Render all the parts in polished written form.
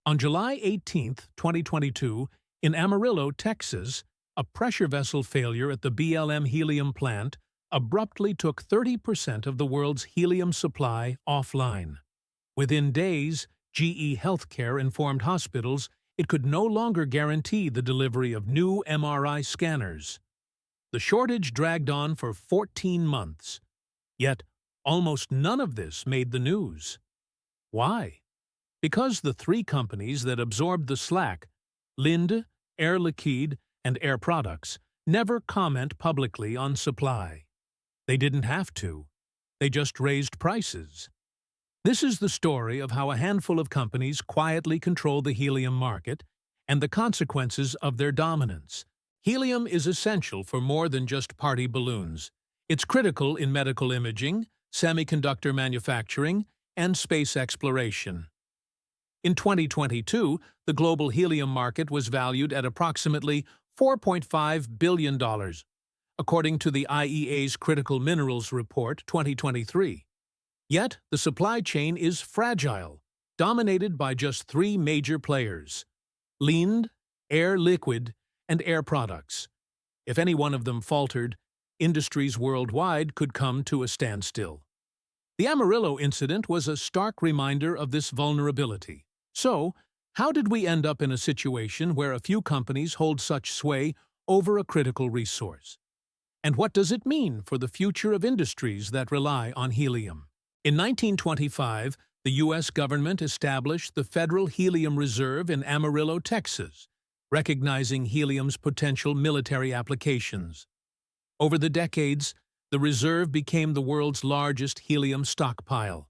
On July 18, 2022, in Amarillo, Texas, a pressure vessel failure at the BLM helium plant abruptly took 30% of the world's helium supply offline. Within days, GE Healthcare informed hospitals it could no longer guarantee the delivery of new MRI scanners. The shortage dragged on for 14 months. Yet, almost none of this made the news. Why? Because the three companies that absorbed the slack, Linde, Air Liquide, and Air Products, never comment publicly on supply. They didn't have to. They just raised prices. This is the story of how a handful of companies quietly control the helium market and the consequences of their dominance. Helium is essential for more than just party balloons. It's critical in medical imaging, semiconductor manufacturing, and space exploration. In 2022, the global helium market was valued at approximately $4.5 billion, according to the IEA's Critical Minerals Report 2023. Yet, the supply chain is fragile, dominated by just three major players: Linde, Air Liquide, and Air Products. If any one of them faltered, industries worldwide could come to a standstill. The Amarillo incident was a stark reminder of this vulnerability. So, how did we end up in a situation where a few companies hold such sway over a critical resource? And what does it mean for the future of industries that rely on helium? In 1925, the U.S. government established the Federal Helium Reserve in Amarillo, Texas, recognizing helium's potential military applications. Over the decades, the reserve became the world's largest helium stockpile.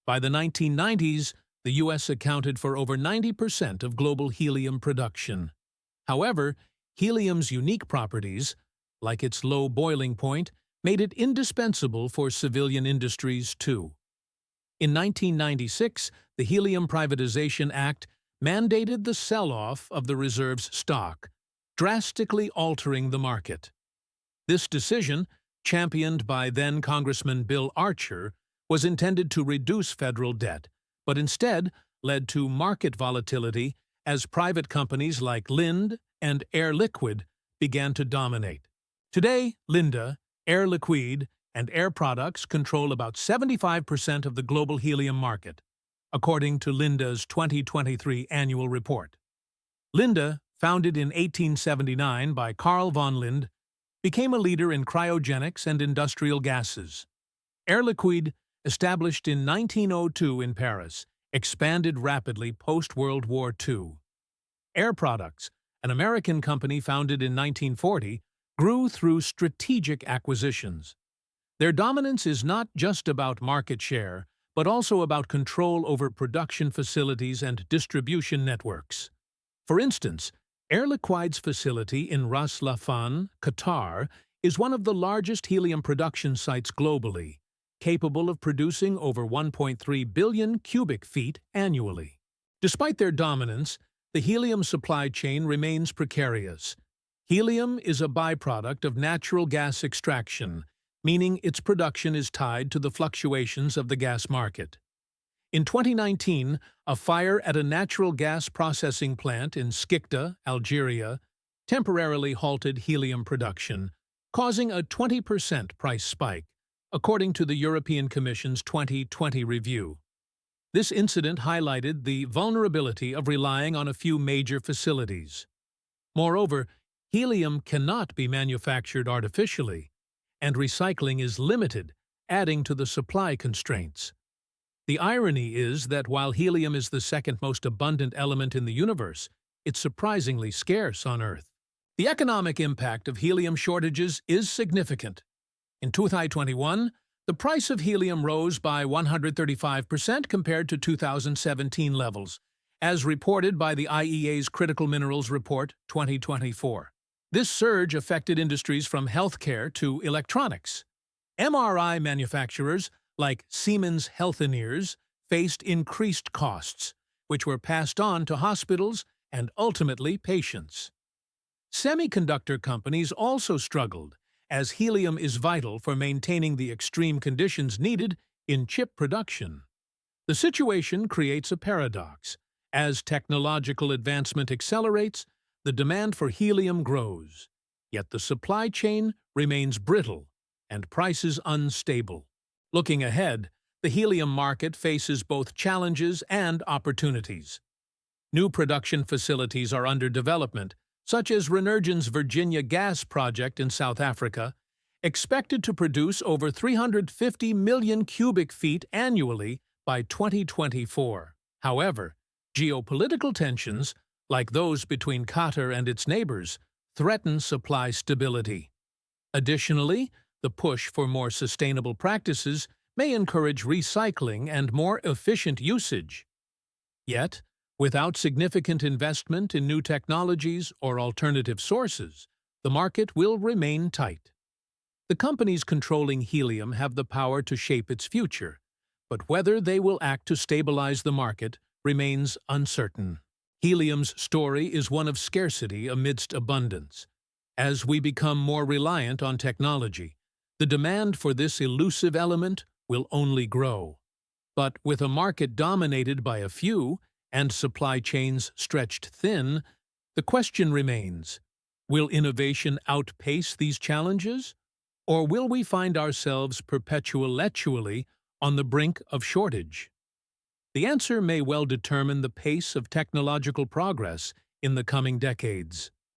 By the 1990s, the U.S. accounted for over 90% of global helium production. However, helium's unique properties, like its low boiling point, made it indispensable for civilian industries too. In 1996, the Helium Privatization Act mandated the sell-off of the reserve's stock, drastically altering the market. This decision, championed by then-Congressman Bill Archer, was intended to reduce federal debt, but instead led to market volatility as private companies like Linde and Air Liquide began to dominate. Today, Linde, Air Liquide, and Air Products control about 75% of the global helium market, according to Linde's 2023 annual report. Linde, founded in 1879 by Carl von Linde, became a leader in cryogenics and industrial gases. Air Liquide, established in 1902 in Paris, expanded rapidly post-World War II. Air Products, an American company founded in 1940, grew through strategic acquisitions. Their dominance is not just about market share, but also about control over production facilities and distribution networks. For instance, Air Liquide's facility in Ras Laffan, Qatar, is one of the largest helium production sites globally, capable of producing over 1.3 billion cubic feet annually. Despite their dominance, the helium supply chain remains precarious. Helium is a byproduct of natural gas extraction, meaning its production is tied to the fluctuations of the gas market. In 2019, a fire at a natural gas processing plant in Skikda, Algeria, temporarily halted helium production, causing a 20% price spike, according to the European Commission's 2020 review. This incident highlighted the vulnerability of relying on a few major facilities. Moreover, helium cannot be manufactured artificially, and recycling is limited, adding to the supply constraints. The irony is that while helium is the second most abundant element in the universe, it's surprisingly scarce on Earth. The economic impact of helium shortages is significant. In 2021, the price of helium rose by 135% compared to 2017 levels, as reported by the IEA's Critical Minerals Report 2024. This surge affected industries from healthcare to electronics. MRI manufacturers, like Siemens Healthineers, faced increased costs, which were passed on to hospitals and ultimately patients. Semiconductor companies also struggled, as helium is vital for maintaining the extreme conditions needed in chip production. The situation creates a paradox, As technological advancement accelerates, the demand for helium grows, yet the supply chain remains brittle and prices unstable. Looking ahead, the helium market faces both challenges and opportunities. New production facilities are under development, such as Renergen's Virginia gas project in South Africa, expected to produce over 350 million cubic feet annually by 2024. However, geopolitical tensions, like those between Qatar and its neighbors, threaten supply stability. Additionally, the push for more sustainable practices may encourage recycling and more efficient usage. Yet, without significant investment in new technologies or alternative sources, the market will remain tight. The companies controlling helium have the power to shape its future, but whether they will act to stabilize the market remains uncertain. Helium's story is one of scarcity amidst abundance. As we become more reliant on technology, the demand for this elusive element will only grow. But with a market dominated by a few and supply chains stretched thin, the question remains, will innovation outpace these challenges? Or will we find ourselves perpetually on the brink of shortage? The answer may well determine the pace of technological progress in the coming decades.